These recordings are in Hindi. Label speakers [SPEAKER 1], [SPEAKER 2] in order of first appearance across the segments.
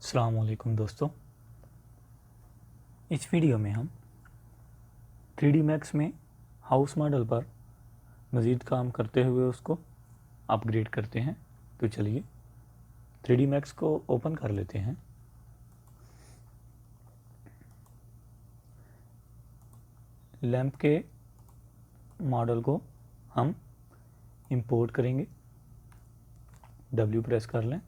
[SPEAKER 1] अस्सलाम वालेकुम दोस्तों। इस वीडियो में हम 3D Max में हाउस मॉडल पर मज़ीद काम करते हुए उसको अपग्रेड करते हैं। तो चलिए 3D Max को ओपन कर लेते हैं। लैंप के मॉडल को हम इंपोर्ट करेंगे। W प्रेस कर लें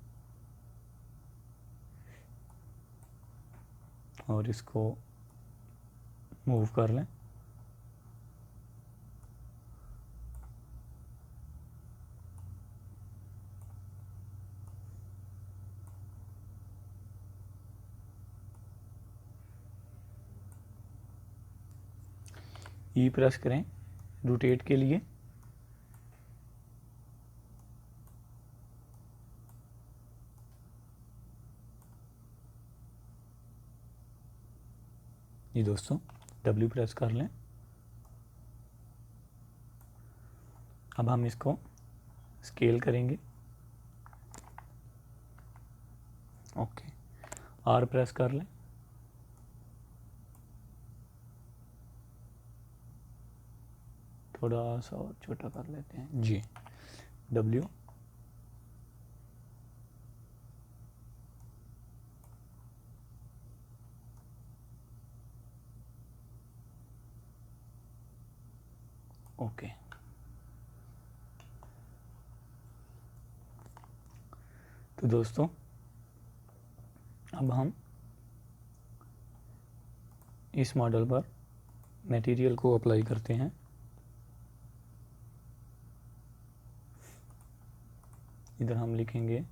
[SPEAKER 1] और इसको मूव कर लें। E प्रेस करें रोटेट के लिए। जी दोस्तों, W प्रेस कर लें। अब हम इसको स्केल करेंगे। ओके, R प्रेस कर लें। थोड़ा सा और छोटा कर लेते हैं जी। W okay. तो दोस्तों अब हम इस मॉडल पर मटेरियल को अप्लाई करते हैं। इधर हम लिखेंगे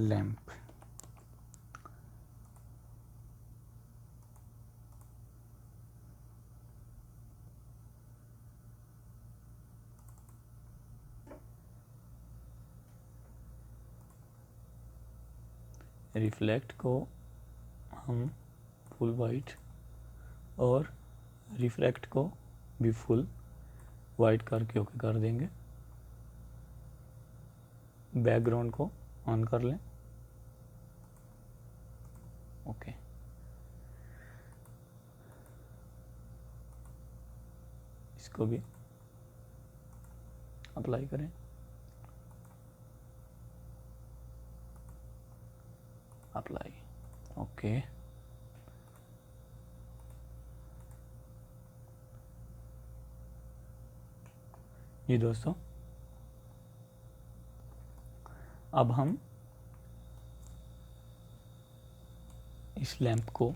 [SPEAKER 1] लैंप। रिफ्लेक्ट को हम फुल वाइट और रिफ्लेक्ट को भी फुल वाइट करके ओके कर देंगे। बैकग्राउंड को ऑन कर लें। ओके, इसको भी अप्लाई करें। अप्लाई। ओके, जी दोस्तों, अब हम इस लैंप को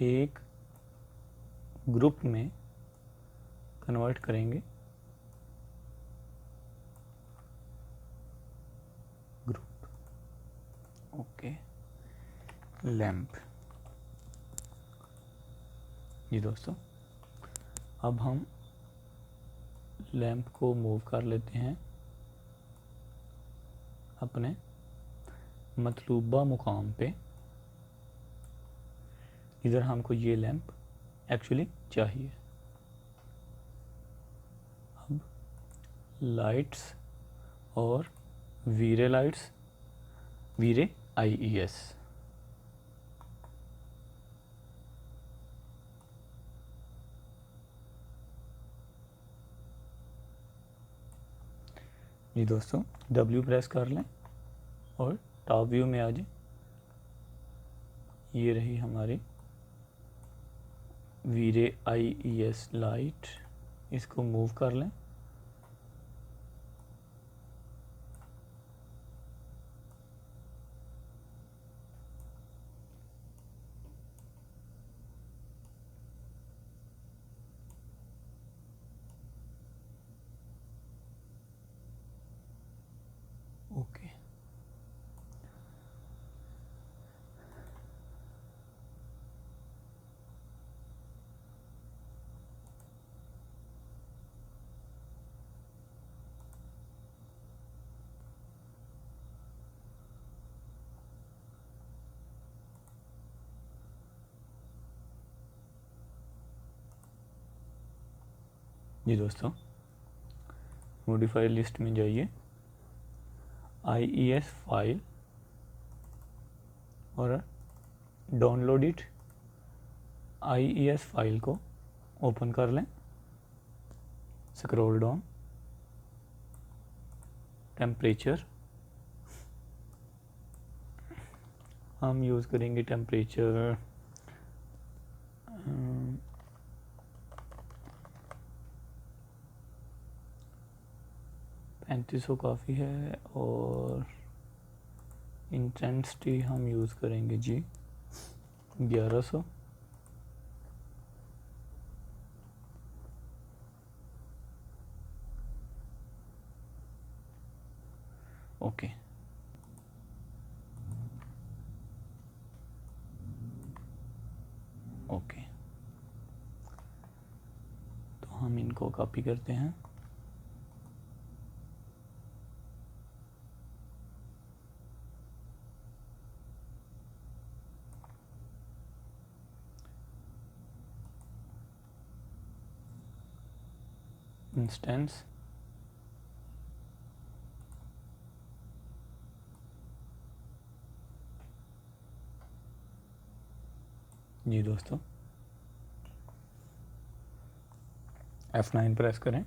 [SPEAKER 1] एक ग्रुप में कन्वर्ट करेंगे। ग्रुप। Okay, lamp. जी दोस्तों, अब हम लैंप को मूव कर लेते हैं अपने मतलूबा मुकाम पे। इधर हमको ये लैंप एक्चुअली चाहिए। अब लाइट्स और वीरे लाइट्स, वीरे IES। जी दोस्तों, W प्रेस कर लें और टॉप व्यू में आ जाए। ये रही हमारी वीरे IES लाइट। इसको मूव कर लें। ओके, जी दोस्तों, मॉडिफाई लिस्ट में जाइए। IES फाइल और डाउनलोड इट। IES फाइल को ओपन कर लें, स्क्रॉल डाउन, टेम्परेचर, हम यूज़ करेंगे टेम्परेचर 3500 काफ़ी है, और इंटेंसिटी हम यूज़ करेंगे जी 1100। ओके, ओके, तो हम इनको कॉपी करते हैं। इंस्टेंस, जी दोस्तों, F9 प्रेस करें।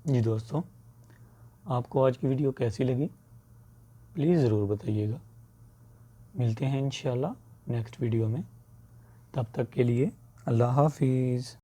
[SPEAKER 1] जी दोस्तों, आपको आज की वीडियो कैसी लगी प्लीज़ ज़रूर बताइएगा। मिलते हैं इंशाल्लाह नेक्स्ट वीडियो में, तब तक के लिए अल्लाह हाफिज़।